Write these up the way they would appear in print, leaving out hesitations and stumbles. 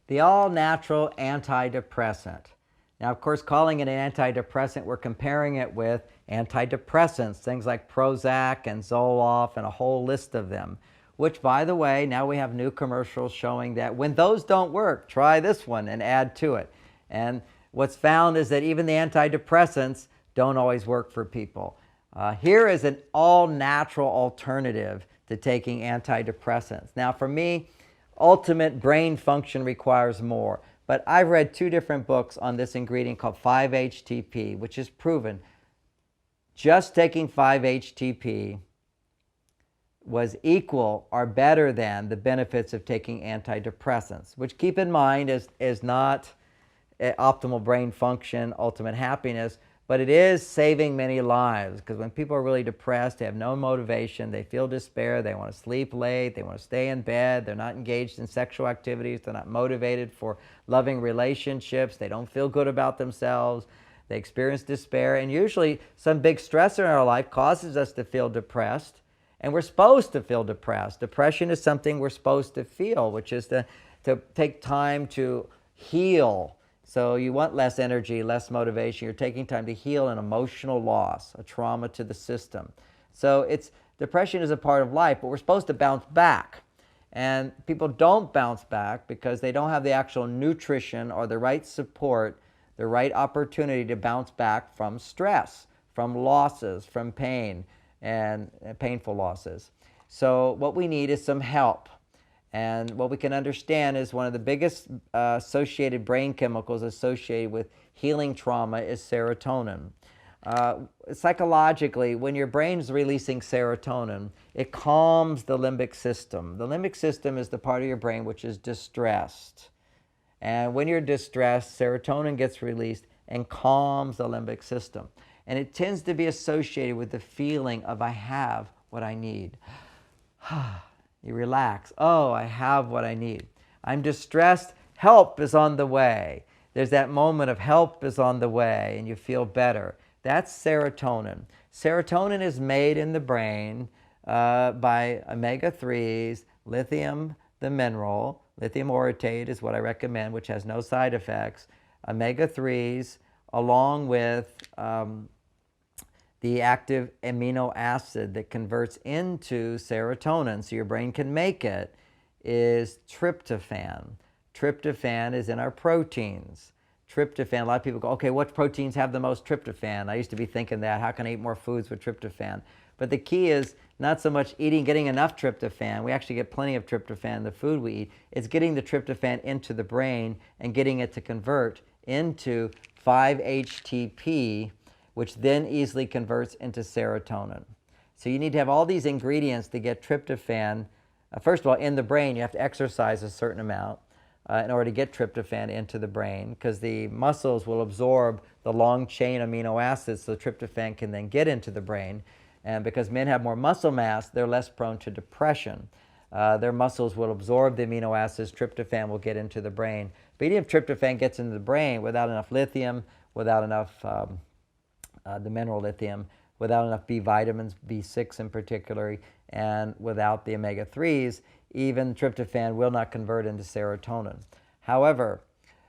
the all-natural antidepressant. Now, of course, calling it an antidepressant, we're comparing it with antidepressants, things like Prozac and Zoloft and a whole list of them, which, by the way, now we have new commercials showing that when those don't work, try this one and add to it. And what's found is that even the antidepressants don't always work for people. Here is an all-natural alternative to taking antidepressants. Now, for me, ultimate brain function requires more. But I've read 2 different books on this ingredient called 5-HTP, which is proven just taking 5-HTP was equal or better than the benefits of taking antidepressants, which, keep in mind, is not optimal brain function, ultimate happiness, but it is saving many lives, because when people are really depressed, they have no motivation, they feel despair, they want to sleep late, they want to stay in bed, they're not engaged in sexual activities, they're not motivated for loving relationships, they don't feel good about themselves, they experience despair, and usually some big stressor in our life causes us to feel depressed, and we're supposed to feel depressed. Depression is something we're supposed to feel, which is to take time to heal. So you want less energy, less motivation. You're taking time to heal an emotional loss, a trauma to the system. So depression is a part of life, but we're supposed to bounce back. And people don't bounce back because they don't have the actual nutrition or the right support, the right opportunity to bounce back from stress, from losses, from pain, and painful losses. So what we need is some help. And what we can understand is one of the biggest associated brain chemicals associated with healing trauma is serotonin. Psychologically, when your brain's releasing serotonin, it calms the limbic system. The limbic system is the part of your brain which is distressed. And when you're distressed, serotonin gets released and calms the limbic system. And it tends to be associated with the feeling of, I have what I need. You relax. Oh, I have what I need. I'm distressed. Help is on the way. There's that moment of help is on the way and you feel better. That's serotonin. Serotonin is made in the brain by omega-3s, lithium, the mineral. Lithium orotate is what I recommend, which has no side effects. Omega-3s along with the active amino acid that converts into serotonin so your brain can make it, is tryptophan. Tryptophan is in our proteins. Tryptophan, a lot of people go, okay, what proteins have the most tryptophan? I used to be thinking that, how can I eat more foods with tryptophan? But the key is not so much getting enough tryptophan. We actually get plenty of tryptophan in the food we eat. It's getting the tryptophan into the brain and getting it to convert into 5-HTP, which then easily converts into serotonin. So you need to have all these ingredients to get tryptophan. First of all, in the brain, you have to exercise a certain amount in order to get tryptophan into the brain, because the muscles will absorb the long chain amino acids so tryptophan can then get into the brain. And because men have more muscle mass, they're less prone to depression. Their muscles will absorb the amino acids, tryptophan will get into the brain. But even if tryptophan gets into the brain without enough lithium, without enough the mineral lithium, without enough B vitamins, B6 in particular, and without the omega-3s, even tryptophan will not convert into serotonin. However,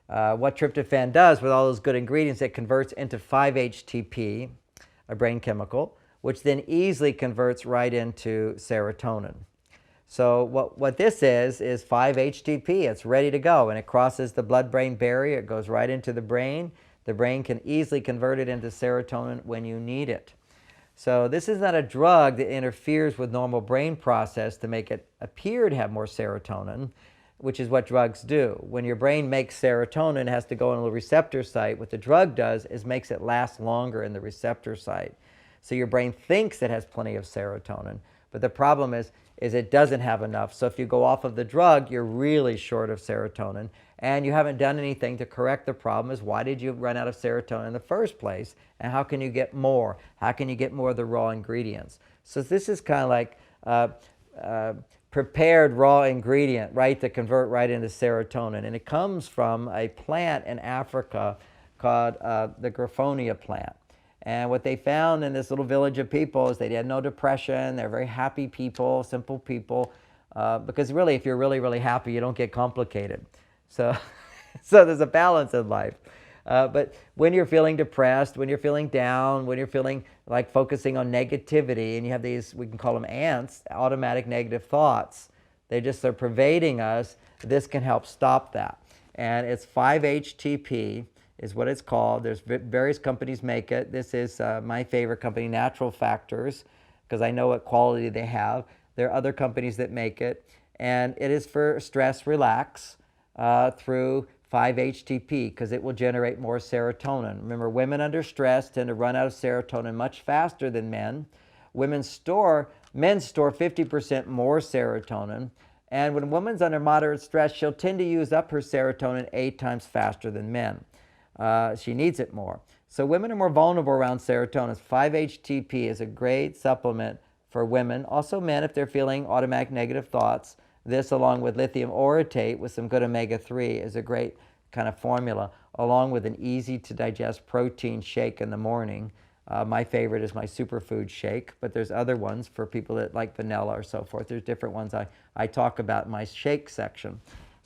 what tryptophan does with all those good ingredients, it converts into 5-HTP, a brain chemical, which then easily converts right into serotonin. So what this is 5-HTP. It's ready to go, and it crosses the blood-brain barrier. It goes right into the brain. The brain can easily convert it into serotonin when you need it. So this is not a drug that interferes with normal brain process to make it appear to have more serotonin, which is what drugs do. When your brain makes serotonin, it has to go on a receptor site. What the drug does is makes it last longer in the receptor site. So your brain thinks it has plenty of serotonin, but the problem is it doesn't have enough. So if you go off of the drug, you're really short of serotonin, and you haven't done anything to correct the problem. Is why did you run out of serotonin in the first place, and how can you get more? How can you get more of the raw ingredients? So this is kind of like prepared raw ingredient, right, to convert right into serotonin. And it comes from a plant in Africa called the Graphonia plant. And what they found in this little village of people is they had no depression. They're very happy people, simple people, because really, if you're really, really happy, you don't get complicated. So, so there's a balance in life. But when you're feeling depressed, when you're feeling down, when you're feeling like focusing on negativity, and you have these, we can call them ants, automatic negative thoughts, they're pervading us, this can help stop that. And it's 5-HTP is what it's called. There's various companies make it. This is my favorite company, Natural Factors, because I know what quality they have. There are other companies that make it. And it is for stress relax through 5-HTP, because it will generate more serotonin. Remember, women under stress tend to run out of serotonin much faster than men. Men store 50% more serotonin. And when a woman's under moderate stress, she'll tend to use up her serotonin 8 times faster than men. She needs it more. So women are more vulnerable around serotonin. 5-HTP is a great supplement for women. Also men, if they're feeling automatic negative thoughts. This, along with lithium orotate with some good omega-3, is a great kind of formula, along with an easy-to-digest protein shake in the morning. My favorite is my superfood shake, but there's other ones for people that like vanilla or so forth. There's different ones I talk about in my shake section.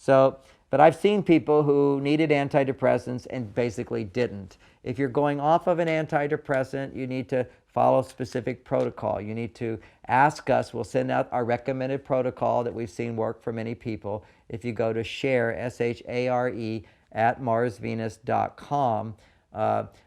But I've seen people who needed antidepressants and basically didn't. If you're going off of an antidepressant, you need to follow specific protocol. You need to ask us. We'll send out our recommended protocol that we've seen work for many people. If you go to share, S-H-A-R-E, at marsvenus.com,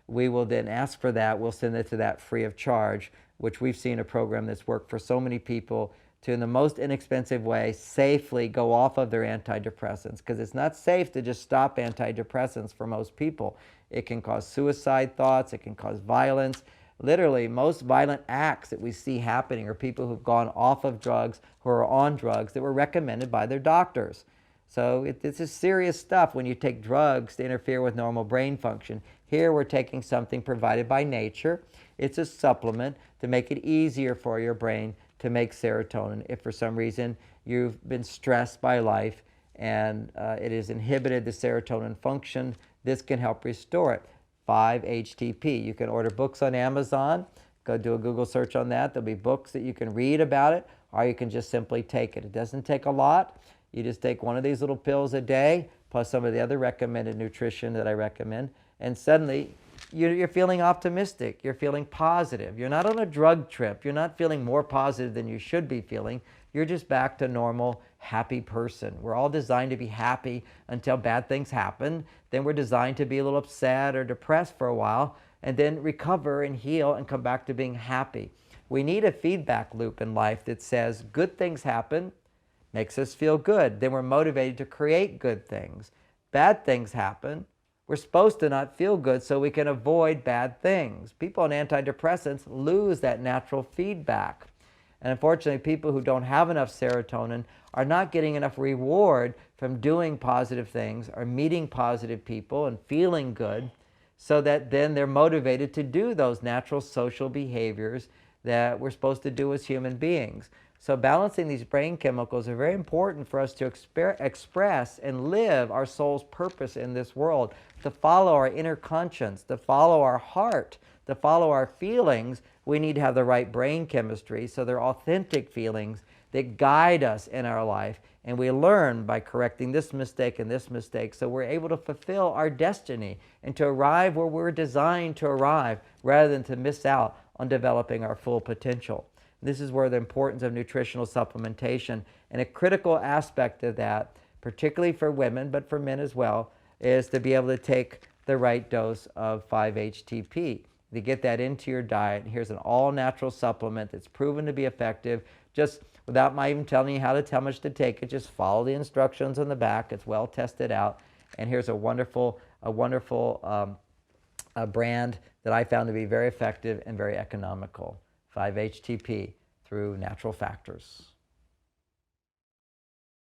we will then ask for that. We'll send it to that free of charge, which we've seen a program that's worked for so many people to, in the most inexpensive way, safely go off of their antidepressants, because it's not safe to just stop antidepressants for most people. It can cause suicide thoughts. It can cause violence. Literally, most violent acts that we see happening are people who've gone off of drugs, who are on drugs that were recommended by their doctors. So this is serious stuff when you take drugs to interfere with normal brain function. Here we're taking something provided by nature. It's a supplement to make it easier for your brain to make serotonin if for some reason you've been stressed by life and it has inhibited the serotonin function. This can help restore it. 5-HTP. You can order books on Amazon. Go do a Google search on that. There'll be books that you can read about it, or you can just simply take it. It doesn't take a lot. You just take one of these little pills a day, plus some of the other recommended nutrition that I recommend, and suddenly you're feeling optimistic. You're feeling positive. You're not on a drug trip. You're not feeling more positive than you should be feeling. You're just back to normal, happy person. We're all designed to be happy until bad things happen. Then we're designed to be a little upset or depressed for a while, and then recover and heal and come back to being happy. We need a feedback loop in life that says good things happen, makes us feel good. Then we're motivated to create good things. Bad things happen. We're supposed to not feel good so we can avoid bad things. People on antidepressants lose that natural feedback. And unfortunately, people who don't have enough serotonin are not getting enough reward from doing positive things or meeting positive people and feeling good, so that then they're motivated to do those natural social behaviors that we're supposed to do as human beings. So balancing these brain chemicals are very important for us to express and live our soul's purpose in this world, to follow our inner conscience, to follow our heart, to follow our feelings. We need to have the right brain chemistry so they're authentic feelings that guide us in our life. And we learn by correcting this mistake and this mistake, so we're able to fulfill our destiny and to arrive where we're designed to arrive, rather than to miss out on developing our full potential. This is where the importance of nutritional supplementation, and a critical aspect of that, particularly for women, but for men as well, is to be able to take the right dose of 5-HTP. To get that into your diet, here's an all-natural supplement that's proven to be effective. Just without my even telling you how much to take it, just follow the instructions on the back. It's well tested out. And here's a wonderful brand that I found to be very effective and very economical. 5-HTP through Natural Factors.